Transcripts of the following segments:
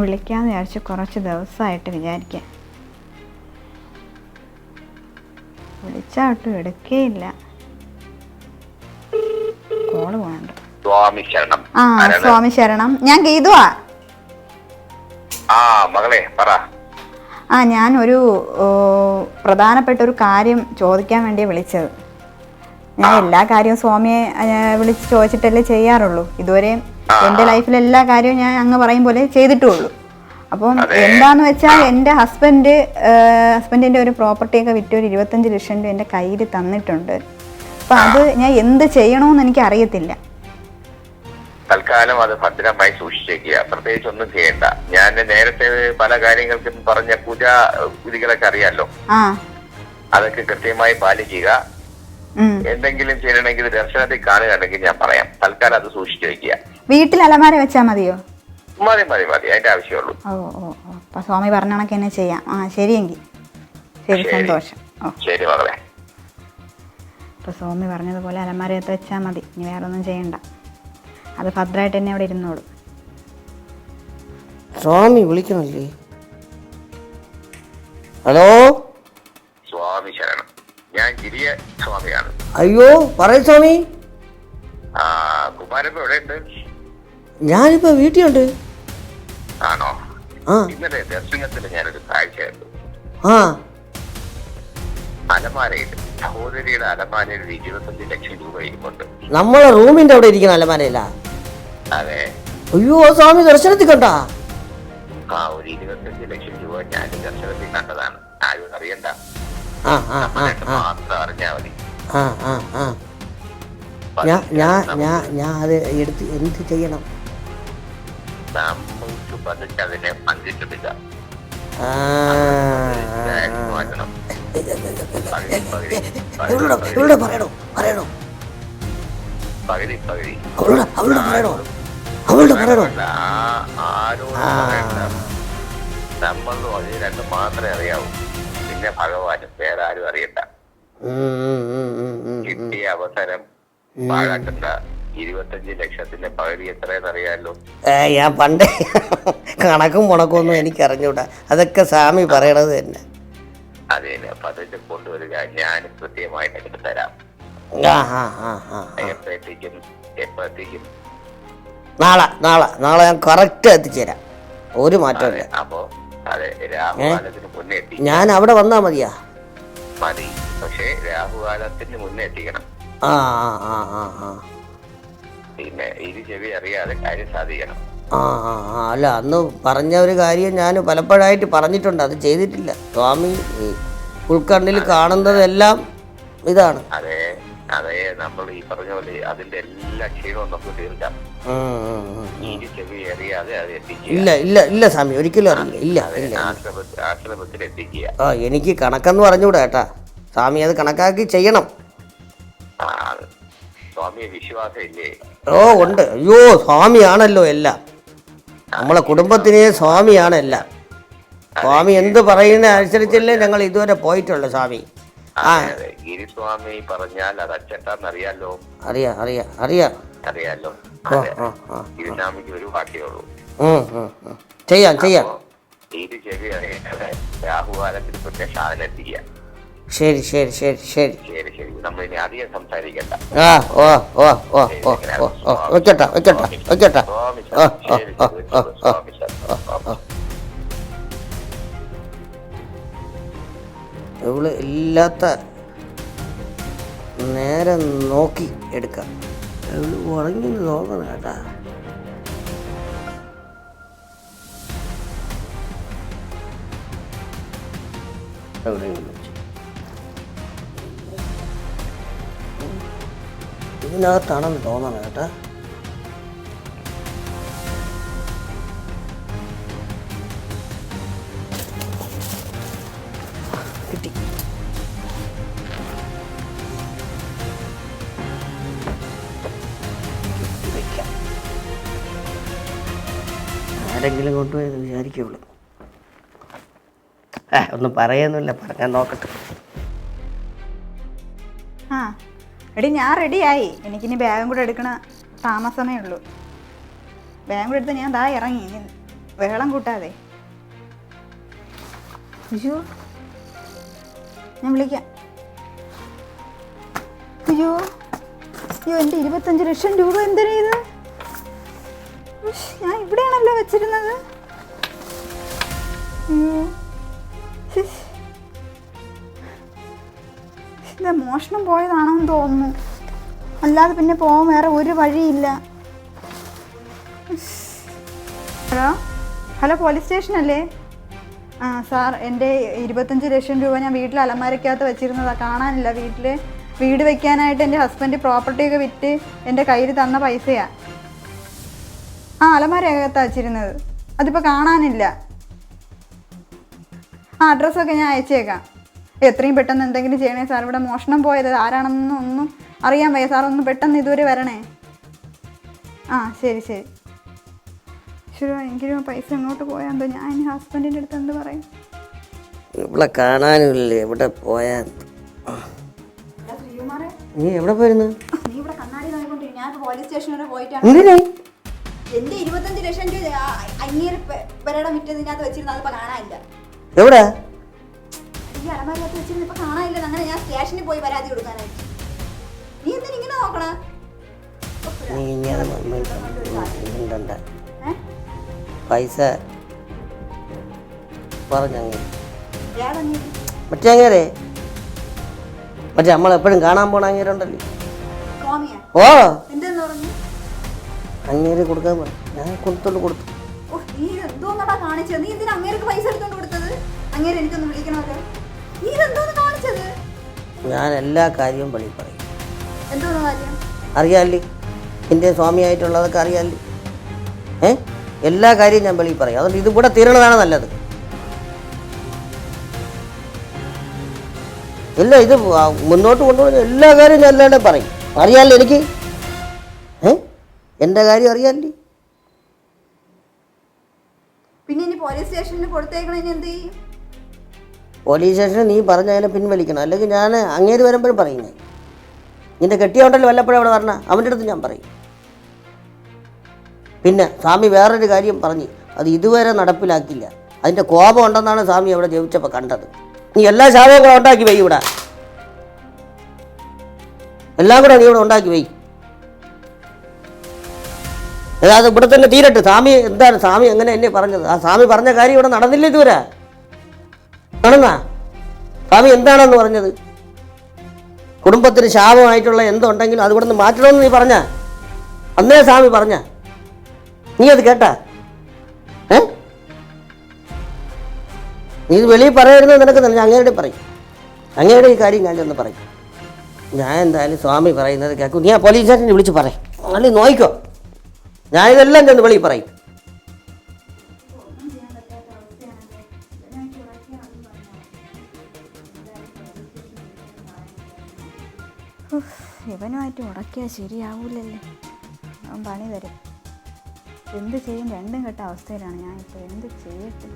വിളിക്കാമെന്ന് വിചാരിച്ച് കുറച്ച് ദിവസമായിട്ട് വിചാരിക്കാം. വിളിച്ചാട്ടും എടുക്കേയില്ല. കോള് പോകണ്ട. ആ സ്വാമി ശരണം. ഞാൻ ഗീതുവാ. മകളെ പറ. ഞാനൊരു പ്രധാനപ്പെട്ട ഒരു കാര്യം ചോദിക്കാൻ വേണ്ടിയാണ് വിളിച്ചത്. ഞാൻ എല്ലാ കാര്യവും സ്വാമിയെ വിളിച്ച് ചോദിച്ചിട്ടല്ലേ ചെയ്യാറുള്ളൂ. ഇതുവരെ എൻ്റെ ലൈഫിലെ എല്ലാ കാര്യവും ഞാൻ അങ്ങ് പറയും പോലെ ചെയ്തിട്ടുള്ളൂ. അപ്പം എന്താന്ന് വെച്ചാൽ എൻ്റെ ഹസ്ബൻഡിൻ്റെ ഒരു പ്രോപ്പർട്ടിയൊക്കെ വിറ്റ് ഒരു 25 ലക്ഷം രൂപ എൻ്റെ കയ്യിൽ തന്നിട്ടുണ്ട്. അപ്പം അത് ഞാൻ എന്ത് ചെയ്യണമെന്ന് എനിക്ക് അറിയത്തില്ല. തൽക്കാലം അത് ഭദ്രമായി സൂക്ഷിച്ചേക്കുക. പ്രത്യേകിച്ച് ഒന്നും ചെയ്യണ്ട. ഞാൻ നേരത്തെ പല കാര്യങ്ങൾക്കും പറഞ്ഞ പൂജാ വിധികളൊക്കെ അറിയാലോ. അതൊക്കെ കൃത്യമായി പാലിക്കുക. എന്തെങ്കിലും ചെയ്യണമെങ്കിൽ ദർശനത്തിൽ കാണുകയാണെങ്കിൽ ഞാൻ പറയാം. തൽക്കാലം അത് സൂക്ഷിച്ചു വെക്കുക. വീട്ടിൽ അലമാര വെച്ചാൽ മതിയോ? മതി മതി മതി, അതിന്റെ ആവശ്യമുള്ളൂ. അപ്പൊ സ്വാമി പറഞ്ഞ കണക്ക് തന്നെ ചെയ്യാം. ശരിയെങ്കിൽ ശരി, സന്തോഷം. ശരി മകളെ. അപ്പൊ സ്വാമി പറഞ്ഞതുപോലെ അലമാരയത്ത് വെച്ചാൽ മതി. ഇനി വേറെ ഒന്നും ചെയ്യണ്ട. അത് ഭദ്രമായിട്ട് തന്നെ അവിടെ ഇരുന്നോളൂ. സ്വാമി വിളിക്കണല്ലേ? ഹലോ, സ്വാമി ശരണം. ഞാൻ ഗിരിയ സ്വാമിയാണ്. അയ്യോ പറയൂ സ്വാമി. കുമാരപ്പ എവിടെയുണ്ട്? ഞാനിപ്പോ വീട്ടിലുണ്ട്. ആണോ? ഇന്നലെ ദർശനത്തിൽ ഞാനൊരു കാഴ്ച കണ്ടു. അലമാരയിൽ സഹോദരിയുടെ അലമാരയിൽ 25 ലക്ഷം രൂപ ഇരിപ്പുണ്ട്. നമ്മളെ റൂമിന്റെ അവിടെ ഇരിക്കുന്ന അലമാരയില്ല? അതെ. അയ്യോ സ്വാമി ദർശനത്തിൽ കണ്ടാ? ഒരു 25 ലക്ഷം രൂപ ഞാൻ ദർശനത്തിൽ കണ്ടതാണ്. ആരും അറിയണ്ട, മാത്രം അറിഞ്ഞാ മതി. ഞാൻ അത് എടുത്ത് എന്ത് ചെയ്യണം? നമുക്ക് പതുക്കെ അതിനെ പങ്കിട്ടില്ല. പകുതി പകുതി നമ്മളും അത് രണ്ടും മാത്രമേ അറിയാവൂ. പിന്നെ ഭഗവാനും വേറെ ആരും അറിയണ്ട. കിട്ടിയ അവസരം പാഴാക്കണ്ട. 25 ലക്ഷത്തിന്റെ പകുതി എത്രയെന്ന് അറിയാലോ? ഞാൻ പണ്ടേ കണക്കും മുണക്കൊന്നും എനിക്ക് അറിഞ്ഞൂടാ. അതൊക്കെ സ്വാമി പറയണത് തന്നെ. അതെ, അപ്പൊ അതൊക്കെ കൊണ്ടുവരിക. ഞാൻ കൃത്യമായിട്ട് എടുത്ത് തരാം. എപ്പോഴത്തേക്കും? നാളെ ഞാൻ കറക്റ്റ് എത്തിച്ചേരാം. ഒരു മാറ്റമില്ല. അപ്പൊ അതെ, രാഹുകാലത്തിന് മുന്നേ എത്തിക്കും. ഞാൻ അവിടെ വന്നാ മതിയാ? മതി, പക്ഷെ രാഹുകാലത്തിന് മുന്നേ എത്തിക്കണം. പിന്നെ ഇത് ചെവി അറിയാതെ കാര്യം സാധിക്കണം. അല്ല, അന്ന് പറഞ്ഞ ഒരു കാര്യം ഞാൻ പലപ്പോഴായിട്ട് പറഞ്ഞിട്ടുണ്ട്. അത് ചെയ്തിട്ടില്ല. സ്വാമി ഉൾക്കണ്ണിൽ കാണുന്നതെല്ലാം ഇതാണ്. അതെ അതെ, നമ്മൾ ഈ പറഞ്ഞ പോലെ അതിന്റെ എല്ലാ ക്ഷീണവും നമുക്ക് തീർക്കാം. ഇത് ചെവി അറിയാതെ അത് എത്തിക്കുക. ഇല്ല സ്വാമി, ഒരിക്കലും അറിയില്ല. ആശ്രമത്തിൽ എത്തിക്കുക. എനിക്ക് കണക്കെന്ന് പറഞ്ഞുകൂടാ കേട്ടാ. സ്വാമി അത് കണക്കാക്കി ചെയ്യണം. സ്വാമിയെ വിശ്വാസം ഇല്ലേ? ഉണ്ട്. അയ്യോ സ്വാമിയാണല്ലോ എല്ലാം. നമ്മളെ കുടുംബത്തിനെ സ്വാമിയാണ് എല്ലാം. സ്വാമി എന്ത് പറയുന്ന അനുസരിച്ചല്ലേ ഞങ്ങൾ ഇതുവരെ പോയിട്ടുള്ളൂ. സ്വാമി ഗിരിസ്വാമി പറഞ്ഞാൽ അത് അച്ചട്ടാന്നറിയാലോ? അറിയാലോ. ഗിരിസ്വാമിക്ക് ഒരു വാക്കേ ഉള്ളൂ. ചെയ്യാം. ഇത് ചെവി അറിയാതെ രാഹുകാലത്തിൽ പ്രത്യേക സാധനം എത്തിക്കുക. ശരി. നമ്മൾ ഇനി അധികം സംസാരിക്കണ്ട. വെക്കട്ടാ. ഇവള് ഇല്ലാത്ത നേരം നോക്കി എടുക്കാം. ഇവള് ഉറങ്ങി നോക്കണം കേട്ടാ. ഇതിനകത്താണെന്ന് തോന്നണം കേട്ടാ. കിട്ടി. ആരെങ്കിലും കൊണ്ടുപോയത് വിചാരിക്കുള്ളൂ. ഒന്നും പറയുന്നില്ല, പറഞ്ഞാൽ നോക്കട്ടെ. എടി ഞാൻ റെഡിയായി. എനിക്കിനി ബാഗും കൂടെ എടുക്കണ താമസമേ ഉള്ളൂ. ബാഗും കൂടെ എടുത്ത് ഞാൻ ഇറങ്ങി. ബഹളം കൂട്ടാതെ. അയ്യോ ഞാൻ വിളിക്കാം. അയ്യോ അയ്യോ എൻ്റെ 25 ലക്ഷം രൂപ എന്തിനാ ഇത്? ഞാൻ ഇവിടെയാണല്ലോ വെച്ചിരുന്നത്. അയ്യോ ഇത് മോഷണം പോയതാണോന്ന് തോന്നുന്നു. അല്ലാതെ പിന്നെ പോകാൻ വേറെ ഒരു വഴിയില്ല. ഹലോ ഹലോ പോലീസ് സ്റ്റേഷനല്ലേ? ആ സാർ, എൻ്റെ 25 ലക്ഷം രൂപ ഞാൻ വീട്ടിൽ അലമാരയ്ക്കകത്ത് വെച്ചിരുന്നതാണ്. കാണാനില്ല. വീട് വെക്കാനായിട്ട് എൻ്റെ ഹസ്ബൻഡ് പ്രോപ്പർട്ടിയൊക്കെ വിറ്റ് എൻ്റെ കയ്യിൽ തന്ന പൈസയാണ്. ആ അലമാരക്കകത്താണ് വെച്ചിരുന്നത്. അതിപ്പോൾ കാണാനില്ല. ആ അഡ്രസ്സൊക്കെ ഞാൻ അയച്ചേക്കാം. എത്രയും പെട്ടെന്ന് എന്തെങ്കിലും ചെയ്യണേ സാർ. ഇവിടെ മോഷണം പോയത് ആരാണെന്നൊന്നും ഒന്നും അറിയാൻ വയ്യ സാർ. ഒന്ന് പെട്ടെന്ന് ഇതുവരെ വരണേ. ആ ശരി ശരി. ശരി, എങ്കിലും പൈസ എങ്ങോട്ട് പോയാന്തോ. ഞാൻ ഇനി ഹസ്ബൻഡിൻ്റെ അടുത്ത് എന്ത് പറയും? ഇവിടെ കാണാനില്ലേ, എവിടെ പോയാ? നീ എവിടെ പോയിരുന്നു? നീ ഇവിടെ കണ്ണാടി നോക്കിക്കൊണ്ടിരിക്കും. ഞാൻ പോലീസ് സ്റ്റേഷൻ വരെ പോയിട്ടാണ്. എന്റെ 25 ലക്ഷം രൂപ അങ്ങേര് പെരയുടെ മുറ്റത്തിനകത്ത് വെച്ചിരുന്നു. അതിപ്പോ കാണാനില്ല. എവിടെ? ഈ അലമാരകത്ത് വെച്ചിരുന്നു. ഇപ്പൊ കാണാനില്ല. അങ്ങനെ ഞാൻ സ്റ്റേഷനിൽ പോയി പരാതി കൊടുക്കാനായിട്ട്. നീ എന്തിനാ ഇങ്ങനെ നോക്കണ? നീ ഇങ്ങനെ പൈസ പറഞ്ഞങ്ങ മറ്റേ അങ്ങേരെ, മറ്റേ നമ്മളെപ്പോഴും കാണാൻ പോണ അങ്ങേരുണ്ടല്ലോ. ഓ അങ്ങേര് കൊടുക്കാൻ പറ. ഞാൻ കൊടുത്തോണ്ട് കൊടുത്തു. നീ എന്തോന്നടാ കാണിച്ചത്? നീ എന്തിനാ അങ്ങേർക്ക് പൈസ എടുത്തോണ്ട് കൊടുത്തത്? അങ്ങേര് എനിക്കൊന്ന് വിളിക്കണമല്ലോ. നീ ഇതെന്തോന്ന് കാണിച്ചത്? ഞാൻ എല്ലാ കാര്യവും പള്ളി പറയും. എന്തോന്ന് കാര്യം? അറിയാല്ലേ, എൻ്റെ സ്വാമിയായിട്ടുള്ളതൊക്കെ അറിയാല്ലേ. എല്ലാ കാര്യവും ഞാൻ വെളിയിൽ പറയും. അതുകൊണ്ട് ഇതിവിടെ തീരണതാണ് നല്ലത്. ഇല്ല, ഇത് മുന്നോട്ട് കൊണ്ടുപോകുന്ന എല്ലാ കാര്യവും ഞാൻ അല്ലാണ്ട് പറയും. അറിയാമല്ലോ എനിക്ക്. എൻ്റെ കാര്യം അറിയാല്ലേ. പിന്നെ ഇനി പോലീസ് സ്റ്റേഷനിൽ കൊടുത്തേക്കണേന് എന്ത് ചെയ്യും? പോലീസ് സ്റ്റേഷനിൽ നീ പറഞ്ഞതിനെ പിൻവലിക്കണം. അല്ലെങ്കിൽ ഞാൻ അങ്ങേര് വരുമ്പോഴും പറയും. ഞാൻ നിൻ്റെ കെട്ടിയോണ്ടല്ലോ വല്ലപ്പോഴും അവിടെ വരണ, അവൻ്റെ അടുത്ത് ഞാൻ പറയും. പിന്നെ സ്വാമി വേറൊരു കാര്യം പറഞ്ഞ്, അത് ഇതുവരെ നടപ്പിലാക്കില്ല. അതിൻ്റെ കോപം ഉണ്ടെന്നാണ് സ്വാമി അവിടെ ജപിച്ചപ്പോൾ കണ്ടത്. നീ എല്ലാ ശാപവും കൂടെ ഉണ്ടാക്കി വൈ. ഇവിടെ എല്ലാം കൂടെ നീ ഇവിടെ ഉണ്ടാക്കി വൈ. അത് ഇവിടെ തന്നെ തീരട്ടെ. സ്വാമി എന്താണ് സ്വാമി അങ്ങനെ എന്നെ പറഞ്ഞത്? ആ സ്വാമി പറഞ്ഞ കാര്യം ഇവിടെ നടന്നില്ല ഇതുവരെ. നടന്നാ സ്വാമി എന്താണെന്ന് പറഞ്ഞത്? കുടുംബത്തിന് ശാപമായിട്ടുള്ള എന്തുണ്ടെങ്കിലും അത് ഇവിടെ നിന്ന് മാറ്റണമെന്ന് നീ പറഞ്ഞ അന്നേ സ്വാമി പറഞ്ഞ. നീ അത് കേട്ടാ? നീ ഇത് വെളിയിൽ പറയരുത്. നിനക്ക് തന്നെ അങ്ങേരുടെ പറയും. അങ്ങേരുടെ ഈ കാര്യം ഞാൻ ചെന്ന് പറയും. ഞാൻ എന്തായാലും സ്വാമി പറയുന്നത് കേൾക്കും. നീ ആ പോലീസ് സ്റ്റേഷനിൽ വിളിച്ച് പറയും. അല്ലെങ്കിൽ നോയിക്കോ, ഞാനിതെല്ലാം ചെന്ന് വെളിയിൽ പറയും. ഇവനുമായിട്ട് ഉടക്കിയാൽ ശരിയാവൂലല്ലേ. അവൻ പണി തരും. എന്ത് ചെയ്യും? രണ്ടും കെട്ട അവസ്ഥയിലാണ് ഞാനിപ്പോൾ. എന്ത് ചെയ്യട്ടെ?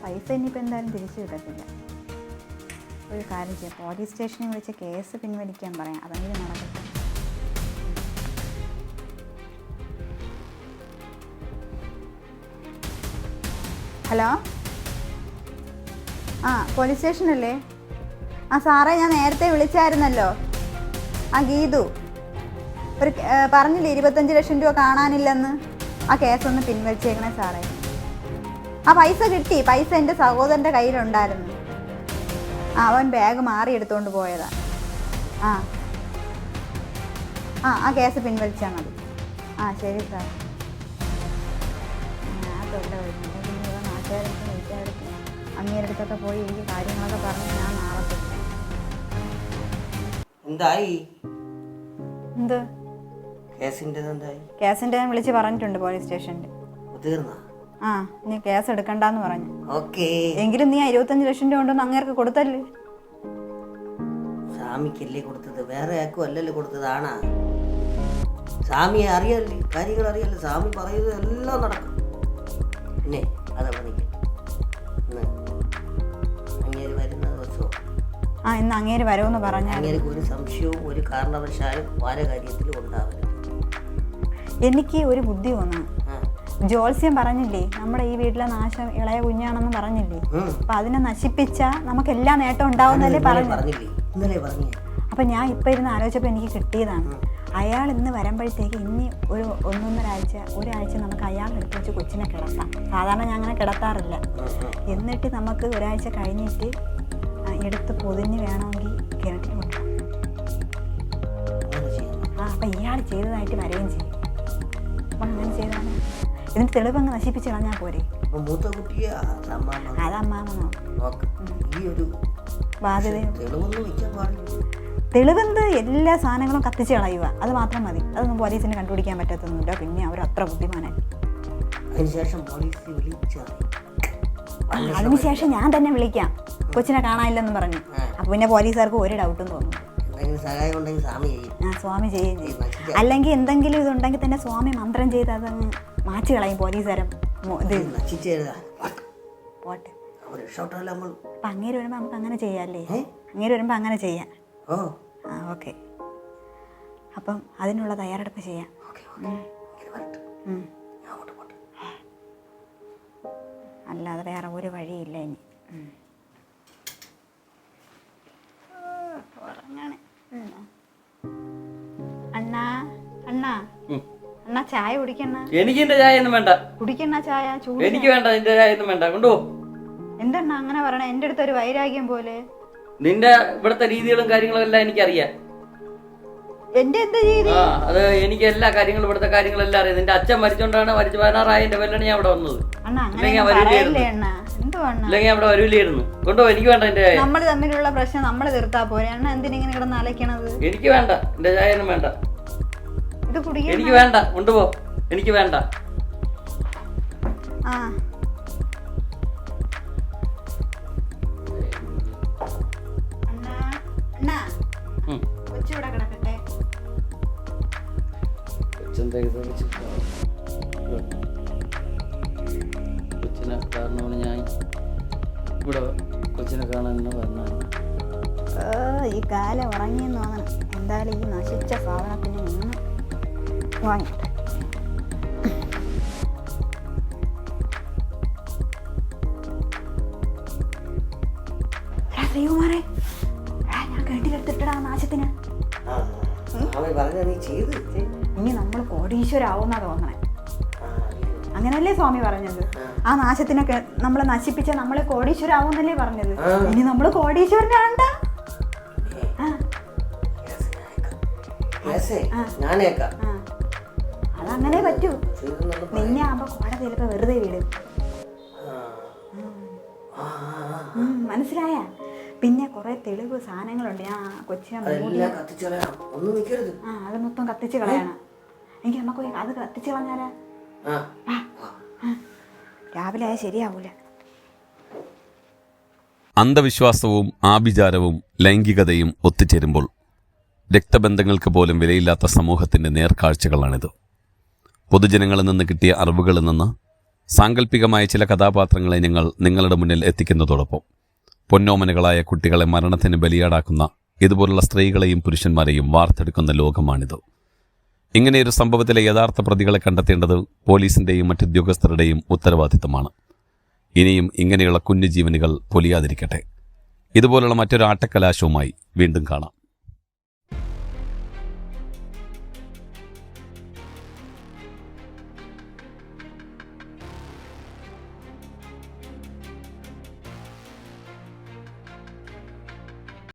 പൈസ ഇനിയിപ്പോൾ എന്തായാലും തിരിച്ചു കിട്ടത്തില്ല. ഒരു കാര്യം ചെയ്യാം, പോലീസ് സ്റ്റേഷനിൽ വിളിച്ച് കേസ് പിൻവലിക്കാൻ പറയാം. അതെങ്കിലും നടക്കട്ടെ. ഹലോ, ആ പോലീസ് സ്റ്റേഷനല്ലേ? ആ സാറേ, ഞാൻ നേരത്തെ വിളിച്ചായിരുന്നല്ലോ. ആ ഗീതു ഒരു പറഞ്ഞില്ലേ 25 ലക്ഷം രൂപ കാണാനില്ലെന്ന്. ആ കേസൊന്ന് പിൻവലിച്ചേക്കണേ സാറേ. ആ പൈസ കിട്ടി. പൈസ എൻ്റെ സഹോദരൻ്റെ കയ്യിലുണ്ടായിരുന്നു. അവൻ ബാഗ് മാറി എടുത്തുകൊണ്ട് പോയതാ. ആ ആ ആ കേസ് പിൻവലിച്ചാൽ മതി. ആ ശരി സാർ. ഞാൻ തൊണ്ട വരുന്നുണ്ട്. പിന്നെ ഇവ നാട്ടുകാരടുത്ത് വീട്ടുകാരടുത്ത് അങ്ങേരടുത്തൊക്കെ പോയി എനിക്ക് കാര്യങ്ങളൊക്കെ പറഞ്ഞ് ഞാൻ നാളെ പോകും. എന്തായി? എന്ത് കേസിൻ്റെ ഞാൻ വിളിച്ച് പറഞ്ഞിട്ടുണ്ട് പോലീസ് സ്റ്റേഷനിൽ. ആ, നീ കേസ് എടുക്കണ്ടെന്ന് പറഞ്ഞു. എങ്കിലും നീ 25 ലക്ഷം രൂപ ഉണ്ടെന്ന് അങ്ങേർക്ക് കൊടുത്തല്ലേ? സ്വാമിക്കല്ലേ കൊടുത്തത്, വേറെ ആർക്കും അല്ലല്ലോ കൊടുത്തതാണാ. സ്വാമിയെ അറിയല്ലേ, കാര്യങ്ങൾ അറിയല്ലേ. സ്വാമി പറയുന്നത് എല്ലാം നടക്കും. പിന്നെ അതവിടെ അങ്ങേര് വരുന്ന ദിവസവും ഇന്ന് അങ്ങേര് വരുമെന്ന് പറഞ്ഞാൽ അങ്ങേർക്ക് ഒരു സംശയവും ഒരു കാരണവശാലും പല കാര്യത്തിലും ഉണ്ടാവരുത്. എനിക്ക് ഒരു ബുദ്ധി തോന്നുന്നു. ജോത്സ്യം പറഞ്ഞില്ലേ നമ്മുടെ ഈ വീട്ടിലെ നാശം ഇളയ കുഞ്ഞാണെന്ന് പറഞ്ഞില്ലേ? അപ്പൊ അതിനെ നശിപ്പിച്ചാ നമുക്ക് എല്ലാ നേട്ടം ഉണ്ടാവുന്നല്ലേ പറഞ്ഞില്ലേ? അപ്പൊ ഞാൻ ഇപ്പൊ ഇരുന്ന് ആലോചിച്ചപ്പോ എനിക്ക് കിട്ടിയതാണ്. അയാൾ ഇന്ന് വരുമ്പോഴത്തേക്ക് ഇനി ഒരു 1-1.5 ഒരാഴ്ച നമുക്ക് അയാൾ എടുത്ത് വെച്ച് കൊച്ചിനെ കിടത്താം. സാധാരണ ഞാൻ അങ്ങനെ കിടത്താറില്ല. എന്നിട്ട് നമുക്ക് ഒരാഴ്ച കഴിഞ്ഞിട്ട് എടുത്ത് പൊതിഞ്ഞ് വേണമെങ്കിൽ കിണറ്റിൽ കൊണ്ടുപോകാം. അപ്പൊ ഇയാൾ ചെയ്തതായിട്ട് വരികയും ചെയ്യും. അപ്പൊ അങ്ങനെ ചെയ്താണ് ഇതിന് തെളിവങ്ങ് നശിപ്പിച്ച് കളഞ്ഞാൽ പോരെ? അത് അമ്മാമനോ തെളിവെന്ത് എല്ലാ സാധനങ്ങളും കത്തിച്ച് കളയുക, അത് മാത്രം മതി. അതൊന്നും പോലീസിന് കണ്ടുപിടിക്കാൻ പറ്റത്തൊന്നുമില്ല. പിന്നെ അവർ അത്ര ബുദ്ധിമാനായി. അതിനുശേഷം ഞാൻ തന്നെ വിളിക്കാം കൊച്ചിനെ കാണാനില്ലെന്ന് പറഞ്ഞു. അപ്പൊ പിന്നെ പോലീസുകാർക്ക് ഒരു ഡൗട്ടും തോന്നുന്നു. സ്വാമി ചെയ്യുകയും ചെയ്യും. അല്ലെങ്കിൽ എന്തെങ്കിലും ഇതുണ്ടെങ്കിൽ തന്നെ സ്വാമി മന്ത്രം ചെയ്ത് അതങ്ങ് മാറ്റി കളയും പോലീസുകാരൻ. പോട്ടെ. അപ്പൊ അങ്ങേര് വരുമ്പോ നമുക്ക് അങ്ങനെ ചെയ്യാല്ലേ? അങ്ങേര് വരുമ്പോ അങ്ങനെ ചെയ്യാം. ഓക്കെ. അപ്പം അതിനുള്ള തയ്യാറെടുപ്പ് ചെയ്യാം. അല്ലാതെ വേറെ ഒരു വഴിയില്ല ഇനി. അണ്ണാ അണ്ണാ അണ്ണാ ചായ കുടിക്കണ്ണ. എനിക്ക് എന്റെ ചായ ഒന്നും വേണ്ട. കുടിക്കണ്ണ ചായ ചൂട്. എനിക്ക് വേണ്ട, നിന്റെ ചായ ഒന്നും വേണ്ട. കൊണ്ടുപോ. എന്തെണ്ണ അങ്ങനെ പറയണേ? എന്റെ അടുത്ത് ഒരു വൈരാഗ്യം പോലെ. നിന്റെ ഇവിടുത്തെ രീതികളും കാര്യങ്ങളും എല്ലാം എനിക്കറിയാം. എന്റെ എന്ത് രീതി? അത് എനിക്ക് എല്ലാ കാര്യങ്ങളും ഇവിടുത്തെ കാര്യങ്ങളെല്ലാം അറിയാം. നിന്റെ അച്ഛൻ മരിച്ചോണ്ടാണ് 16,000 പേരിലാണ് ഞാൻ അവിടെ വന്നത്. ഇല്ലെങ്കിൽ അവിടെ വരൂലായിരുന്നു. കൊണ്ടുപോ. എനിക്ക് വേണ്ട എന്റെ ചായ. നമ്മൾ തമ്മിലുള്ള പ്രശ്നം നമ്മൾ തീർത്താ പോരെ അണ്ണ? എന്തിനിങ്ങനെ കിടന്ന് അലക്കണത്? എനിക്ക് വേണ്ട, എന്റെ ചായ ഒന്നും വേണ്ട. ഇത് കുടിക്കാൻ എനിക്ക് വേണ്ട. കൊണ്ടുപോ. എനിക്ക് വേണ്ട. കൊച്ചിവിടെ കിടക്കട്ടെ. കൊച്ചിനെ കാരണമാണ് ഞാൻ ഇവിടെ കൊച്ചിനെ കാണാൻ പറഞ്ഞത്. ഈ കാലം ഉറങ്ങിയെന്ന് തോന്നണം. എന്തായാലും ഈ നശിച്ച സാധനത്തിന് നിന്ന് വാങ്ങിട്ടെ. ശ്രീകുമാറേ, ഞാൻ കേട്ടിലെടുത്തിട്ടാ നാശത്തിന്. ഇനി നമ്മൾ കോടീശ്വരാവുന്നാ തോന്നണേ. അങ്ങനല്ലേ സ്വാമി പറഞ്ഞത്? ആ നാശത്തിനൊക്കെ നമ്മളെ നശിപ്പിച്ച നമ്മളെ കോടീശ്വരാവുന്നല്ലേ പറഞ്ഞത്? ഇനി നമ്മള് കോടീശ്വരനാണ്ട. അതങ്ങനെ പറ്റൂ. നിന്നെ ആകുമ്പോ കോടതി ചിലപ്പോ വെറുതെ വീടും. മനസ്സിലായ? പിന്നെ കുറെ തെളിവ് സാധനങ്ങളുണ്ട്. ഞാൻ കൊച്ചിനെ അത് മൊത്തം കത്തിച്ച് കളയണം. എനിക്ക് നമുക്ക് അത് കത്തിച്ച് കളഞ്ഞാലാ രാവിലെ ആയാൽ ശരിയാവൂല. അന്ധവിശ്വാസവും ആഭിചാരവും ലൈംഗികതയും ഒത്തുചേരുമ്പോൾ രക്തബന്ധങ്ങൾക്ക് പോലും വിലയില്ലാത്ത സമൂഹത്തിൻ്റെ നേർക്കാഴ്ചകളാണിത്. പൊതുജനങ്ങളിൽ നിന്ന് കിട്ടിയ അറിവുകളിൽ നിന്ന് സാങ്കല്പികമായ ചില കഥാപാത്രങ്ങളെ ഞങ്ങൾ നിങ്ങളുടെ മുന്നിൽ എത്തിക്കുന്നതോടൊപ്പം പൊന്നോമനകളായ കുട്ടികളെ മരണത്തിന് ബലിയാടാക്കുന്ന ഇതുപോലുള്ള സ്ത്രീകളെയും പുരുഷന്മാരെയും വാർത്തെടുക്കുന്ന ലോകമാണിത്. ഇങ്ങനെയൊരു സംഭവത്തിലെ യഥാർത്ഥ പ്രതികളെ കണ്ടെത്തേണ്ടത് പോലീസിൻ്റെയും മറ്റുദ്യോഗസ്ഥരുടെയും ഉത്തരവാദിത്തമാണ്. ഇനിയും ഇങ്ങനെയുള്ള കുഞ്ഞു ജീവനുകൾ പൊലിയാതിരിക്കട്ടെ. ഇതുപോലുള്ള മറ്റൊരു ആട്ടക്കലാശവുമായി വീണ്ടും കാണാം.